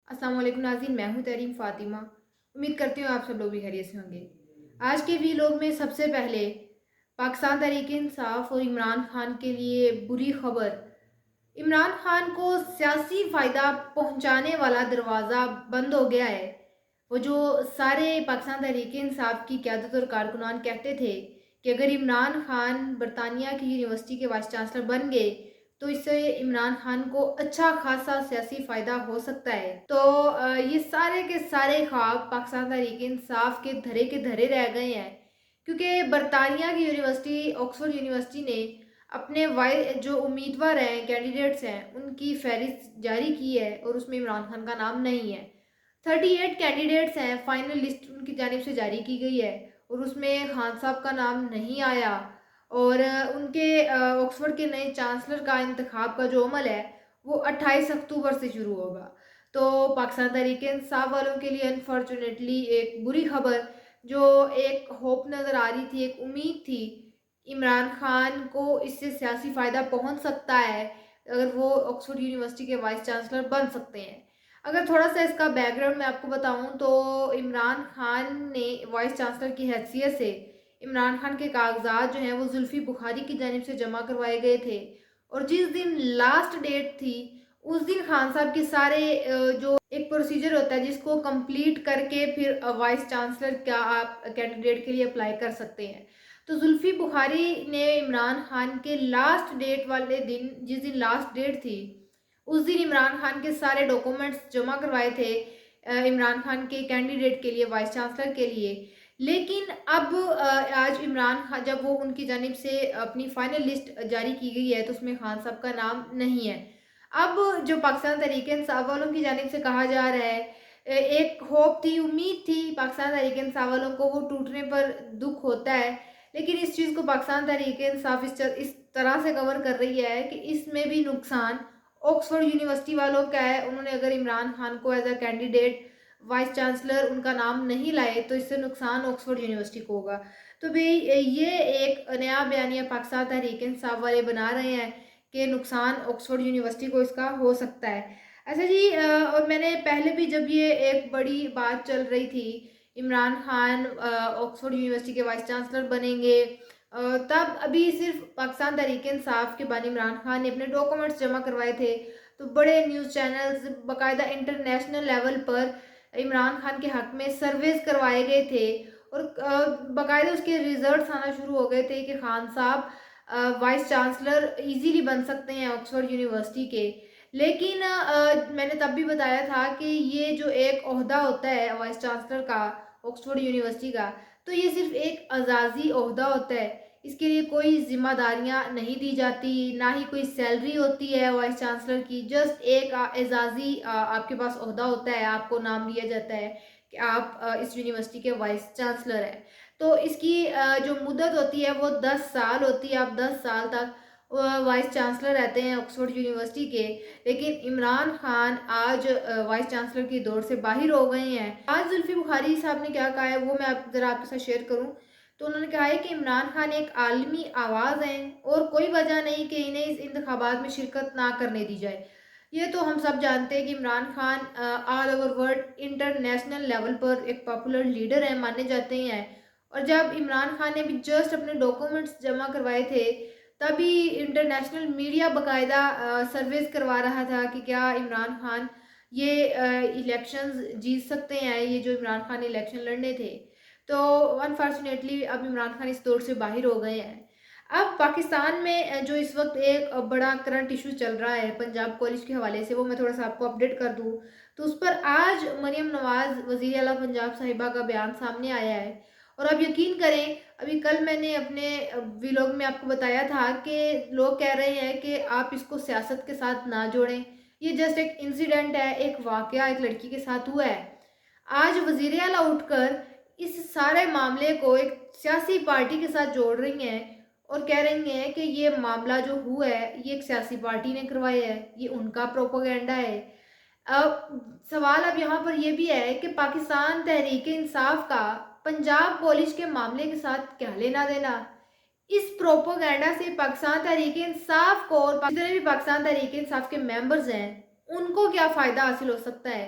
अस्सलाम वालेकुम नाज़रीन, मैं हूँ तहरीम फ़ातिमा। उम्मीद करती हूँ आप सब लोग भी खैरियत से होंगे। आज के वीलॉग में सबसे पहले पाकिस्तान तहरीक-ए-इंसाफ और इमरान खान के लिए बुरी खबर। इमरान खान को सियासी फ़ायदा पहुँचाने वाला दरवाज़ा बंद हो गया है। वो जो सारे पाकिस्तान तहरीक-ए-इंसाफ की क़यादत और कारकुनान कहते थे कि अगर इमरान खान बरतानिया की यूनिवर्सिटी के वाइस चांसलर बन गए तो इससे इमरान खान को अच्छा खासा सियासी फ़ायदा हो सकता है। तो ये सारे के सारे ख्वाब पाकिस्तान तहरीक इंसाफ के धरे रह गए हैं, क्योंकि बरतानिया की यूनिवर्सिटी ऑक्सफोर्ड यूनिवर्सिटी ने अपने वाइ जो उम्मीदवार हैं, कैंडिडेट्स हैं, उनकी फहरिस्त जारी की है और उसमें इमरान खान का नाम नहीं है। 38 कैंडिडेट्स हैं, फाइनल लिस्ट उनकी जानिब से जारी की गई है और उसमें खान साहब का नाम नहीं आया। और उनके ऑक्सफोर्ड के नए चांसलर का इंतखाब का जो अमल है वो 28 अक्टूबर से शुरू होगा। तो पाकिस्तान तहरीक-ए-इंसाफ वालों के लिए अनफॉर्चुनेटली एक बुरी खबर, जो एक होप नज़र आ रही थी, एक उम्मीद थी, इमरान खान को इससे सियासी फ़ायदा पहुंच सकता है अगर वो ऑक्सफोर्ड यूनिवर्सिटी के वाइस चांसलर बन सकते हैं। अगर थोड़ा-सा इसका बैकग्राउंड मैं आपको बताऊँ तो इमरान खान ने वाइस चांसलर की हैसियत से इमरान खान के कागज़ात जो हैं वो जुल्फ़ी बुखारी की जानिब से जमा करवाए गए थे और जिस दिन लास्ट डेट थी उस दिन खान साहब के सारे जो एक प्रोसीजर होता है जिसको कंप्लीट करके फिर वाइस चांसलर का आप कैंडिडेट के लिए अप्लाई कर सकते हैं। तो जुल्फ़ी बुखारी ने इमरान खान के लास्ट डेट वाले दिन, जिस दिन लास्ट डेट थी, उस दिन इमरान खान के सारे डॉक्यूमेंट्स जमा करवाए थे इमरान खान के कैंडिडेट के लिए, वाइस चांसलर के लिए। लेकिन अब आज इमरान खान, जब वो उनकी जानिब से अपनी फाइनल लिस्ट जारी की गई है तो उसमें खान साहब का नाम नहीं है। अब जो पाकिस्तान तहरीक-ए-इंसाफ वालों की जानिब से कहा जा रहा है, एक होप थी, उम्मीद थी पाकिस्तान तहरीक-ए-इंसाफ वालों को, वो टूटने पर दुख होता है। लेकिन इस चीज़ को पाकिस्तान तहरीक-ए-इंसाफ इस तरह से कवर कर रही है कि इसमें भी नुकसान ऑक्सफोर्ड यूनिवर्सिटी वालों का है। उन्होंने अगर इमरान खान को as a candidate vice chancellor उनका नाम नहीं लाए तो इससे नुकसान ऑक्सफोर्ड यूनिवर्सिटी को होगा। तो भाई ये एक नया बयानिया पाकिस्तान तहरीक इंसाफ वाले बना रहे हैं कि नुकसान ऑक्सफोर्ड यूनिवर्सिटी को इसका हो सकता है। अच्छा जी, और मैंने पहले भी, जब ये एक बड़ी बात चल रही थी इमरान खान ऑक्सफोर्ड यूनिवर्सिटी के वाइस चांसलर बनेंगे, तब अभी सिर्फ पाकिस्तान तहरीक इंसाफ के बानी इमरान खान ने अपने डॉक्यूमेंट्स जमा करवाए थे, तो बड़े न्यूज़ चैनल्स बाकायदा इंटरनेशनल लेवल पर इमरान खान के हक में सर्वेस करवाए गए थे और बाकायदा उसके रिजल्ट्स आना शुरू हो गए थे कि खान साहब वाइस चांसलर इजीली बन सकते हैं ऑक्सफोर्ड यूनिवर्सिटी के। लेकिन मैंने तब भी बताया था कि ये जो एक ओहदा होता है वाइस चांसलर का ऑक्सफोर्ड यूनिवर्सिटी का, तो ये सिर्फ एक अजाजी ओहदा होता है। इसके लिए कोई ज़िम्मेदारियाँ नहीं दी जाती, ना ही कोई सैलरी होती है वाइस चांसलर की। जस्ट एक एजाज़ी आपके पास ओहदा होता है, आपको नाम दिया जाता है कि आप इस यूनिवर्सिटी के वाइस चांसलर हैं। तो इसकी जो मुद्दत होती है वो 10 साल होती है। आप 10 साल तक वाइस चांसलर रहते हैं ऑक्सफोर्ड यूनिवर्सिटी के। लेकिन इमरान खान आज वाइस चांसलर की दौड़ से बाहर हो गए हैं। आज जुल्फ़ी बुखारी साहब ने क्या कहा है वो मैं ज़रा आपके साथ शेयर करूँ। तो उन्होंने कहा है कि इमरान खान एक आलमी आवाज़ हैं और कोई वजह नहीं कि इन्हें इस इंतखाबात में शिरकत ना करने दी जाए। ये तो हम सब जानते हैं कि Imran Khan all over world international level पर एक पॉपुलर लीडर है, माने जाते हैं। और जब इमरान खान ने भी जस्ट अपने डॉक्यूमेंट्स जमा करवाए थे, तभी इंटरनेशनल मीडिया बाकायदा सर्वेस करवा रहा था कि क्या इमरान खान ये इलेक्शंस जीत सकते हैं, ये जो इमरान खान इलेक्शन लड़ने थे। तो अनफॉर्चुनेटली अब इमरान खान इस दौर से बाहर हो गए हैं। अब पाकिस्तान में जो इस वक्त एक बड़ा करंट इशू चल रहा है पंजाब कॉलेज के हवाले से, वो मैं थोड़ा सा आपको अपडेट कर दूं। तो उस पर आज मरियम नवाज वज़ीर आला पंजाब साहिबा का बयान सामने आया है। और अब यकीन करें, अभी कल मैंने अपने व्लॉग में आपको बताया था कि लोग कह रहे हैं कि आप इसको सियासत के साथ ना जोड़ें, ये जस्ट एक इंसिडेंट है, एक वाकया एक लड़की के साथ हुआ है। आज वज़ीर आला उठकर इस सारे मामले को एक सियासी पार्टी के साथ जोड़ रही हैं और कह रही हैं कि ये मामला जो हुआ है ये एक सियासी पार्टी ने करवाया है, ये उनका प्रोपेगेंडा है। अब सवाल अब यहाँ पर यह भी है कि पाकिस्तान तहरीक इंसाफ का पंजाब कॉलेज के मामले के साथ क्या लेना देना। इस प्रोपेगेंडा से पाकिस्तान तहरीक इंसाफ को और जितने भी पाकिस्तान तहरीक इंसाफ के मेंबर्स हैं उनको क्या फ़ायदा हासिल हो सकता है।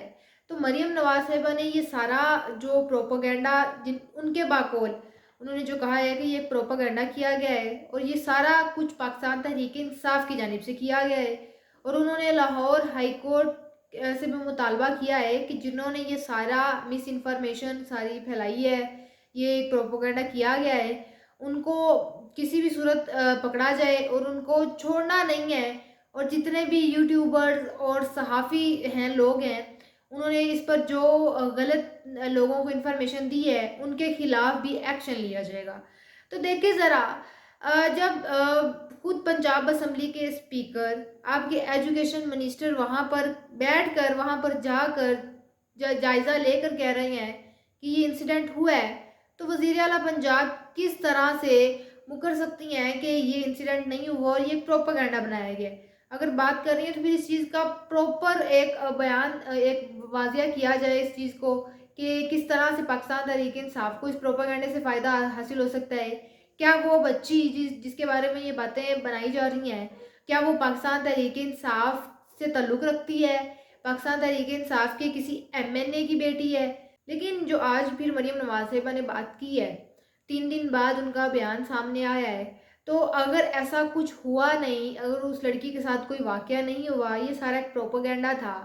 تو مریم نواز صاحبہ نے یہ سارا جو پروپیگنڈا ان کے باقول انہوں نے جو کہا ہے کہ یہ پروپیگنڈا کیا گیا ہے اور یہ سارا کچھ پاکستان تحریک انصاف کی جانب سے کیا گیا ہے، اور انہوں نے لاہور ہائی کورٹ سے بھی مطالبہ کیا ہے کہ جنہوں نے یہ سارا مس انفارمیشن ساری پھیلائی ہے، یہ پروپیگنڈا کیا گیا ہے، ان کو کسی بھی صورت پکڑا جائے اور ان کو چھوڑنا نہیں ہے، اور جتنے بھی یوٹیوبرز اور صحافی ہیں لوگ ہیں انہوں نے اس پر جو غلط لوگوں کو انفارمیشن دی ہے ان کے خلاف بھی ایکشن لیا جائے گا۔ تو دیکھیں ذرا جب خود پنجاب اسمبلی کے اسپیکر آپ کے ایجوکیشن منسٹر وہاں پر بیٹھ کر وہاں پر جا کر جائزہ لے کر کہہ رہے ہیں کہ یہ انسیڈنٹ ہوا ہے، تو وزیر اعلیٰ پنجاب کس طرح سے مکر سکتی ہیں کہ یہ انسیڈنٹ نہیں ہوا اور یہ پروپیگنڈا بنایا گیا ہے؟ اگر بات کر رہی ہیں تو پھر اس چیز کا پروپر ایک بیان ایک واضح کیا جائے اس چیز کو کہ کس طرح سے پاکستان تحریک انصاف کو اس پروپیگنڈے سے فائدہ حاصل ہو سکتا ہے۔ کیا وہ بچی جس کے بارے میں یہ باتیں بنائی جا رہی ہیں، کیا وہ پاکستان تحریک انصاف سے تعلق رکھتی ہے، پاکستان تحریک انصاف کے کسی ایم این اے کی بیٹی ہے؟ لیکن جو آج پھر مریم نواز صاحبہ نے بات کی ہے، 3 دن بعد ان کا بیان سامنے آیا ہے، تو اگر ایسا کچھ ہوا نہیں، اگر اس لڑکی کے ساتھ کوئی واقعہ نہیں ہوا، یہ سارا ایک پروپیگنڈا تھا،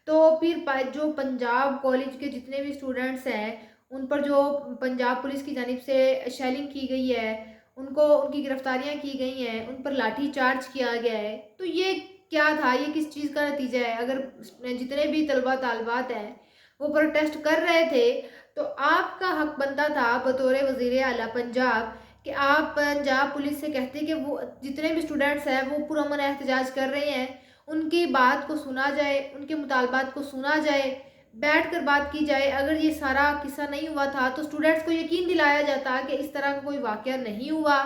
تو پھر جو پنجاب کالج کے جتنے بھی اسٹوڈنٹس ہیں ان پر جو پنجاب پولیس کی جانب سے شیلنگ کی گئی ہے، ان کی گرفتاریاں کی گئی ہیں، ان پر لاٹھی چارج کیا گیا ہے، تو یہ کیا تھا؟ یہ کس چیز کا نتیجہ ہے؟ اگر جتنے بھی طلبہ طالبات ہیں وہ پروٹیسٹ کر رہے تھے تو آپ کا حق بنتا تھا بطور وزیر اعلیٰ پنجاب کہ آپ پنجاب پولیس سے کہتے کہ وہ جتنے بھی اسٹوڈنٹس ہیں وہ پرامن احتجاج کر رہے ہیں، ان کی بات کو سنا جائے، ان کے مطالبات کو سنا جائے، بیٹھ کر بات کی جائے۔ اگر یہ سارا قصہ نہیں ہوا تھا تو اسٹوڈنٹس کو یقین دلایا جاتا کہ اس طرح کا کوئی واقعہ نہیں ہوا،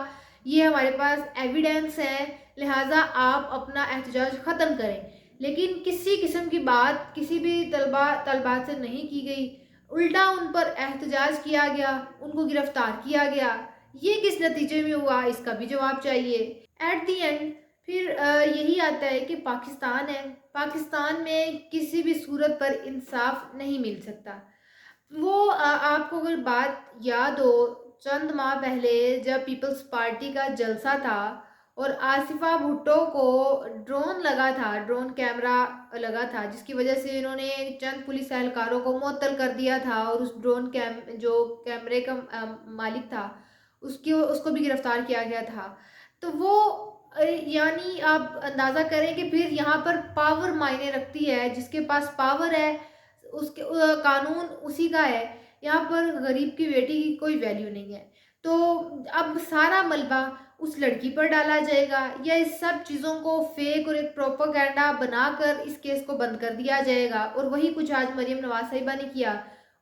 یہ ہمارے پاس ایویڈنس ہے، لہٰذا آپ اپنا احتجاج ختم کریں۔ لیکن کسی قسم کی بات کسی بھی طالبات سے نہیں کی گئی، الٹا ان پر احتجاج کیا گیا، ان کو گرفتار کیا گیا۔ یہ کس نتیجے میں ہوا؟ اس کا بھی جواب چاہیے۔ ایٹ دی اینڈ پھر یہی آتا ہے کہ پاکستان ہے، پاکستان میں کسی بھی صورت پر انصاف نہیں مل سکتا۔ وہ آپ کو اگر بات یاد ہو، چند ماہ پہلے جب پیپلز پارٹی کا جلسہ تھا اور آصفہ بھٹو کو ڈرون لگا تھا، ڈرون کیمرہ لگا تھا، جس کی وجہ سے انہوں نے چند پولیس اہلکاروں کو معطل کر دیا تھا اور اس ڈرون جو کیمرے کا مالک تھا اس کو بھی گرفتار کیا گیا تھا، تو وہ یعنی آپ اندازہ کریں کہ پھر یہاں پر پاور معنی رکھتی ہے، جس کے پاس پاور ہے اس کے قانون اسی کا ہے، یہاں پر غریب کی بیٹی کی کوئی ویلیو نہیں ہے۔ تو اب سارا ملبہ اس لڑکی پر ڈالا جائے گا یا اس سب چیزوں کو فیک اور ایک پروپیگنڈا بنا کر اس کیس کو بند کر دیا جائے گا، اور وہی کچھ آج مریم نواز صاحبہ نے کیا،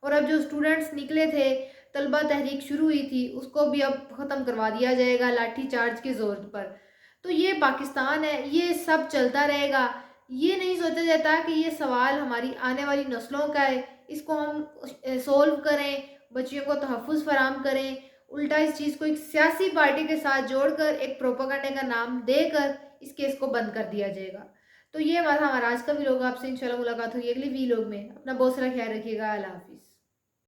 اور اب جو اسٹوڈنٹس نکلے تھے، طلبہ تحریک شروع ہوئی تھی، اس کو بھی اب ختم کروا دیا جائے گا لاٹھی چارج کے زور پر۔ تو یہ پاکستان ہے، یہ سب چلتا رہے گا۔ یہ نہیں سوچا جاتا کہ یہ سوال ہماری آنے والی نسلوں کا ہے، اس کو ہم سولو کریں، بچیوں کو تحفظ فراہم کریں، الٹا اس چیز کو ایک سیاسی پارٹی کے ساتھ جوڑ کر ایک پروپیگنڈے کا نام دے کر اس کیس کو بند کر دیا جائے گا۔ تو یہ ہمارا آج کا ویلوگ، آپ سے انشاءاللہ ملاقات ہوگی اگلی ویلوگ میں۔ اپنا بہت سارا خیال رکھیے گا۔ اللہ حافظ۔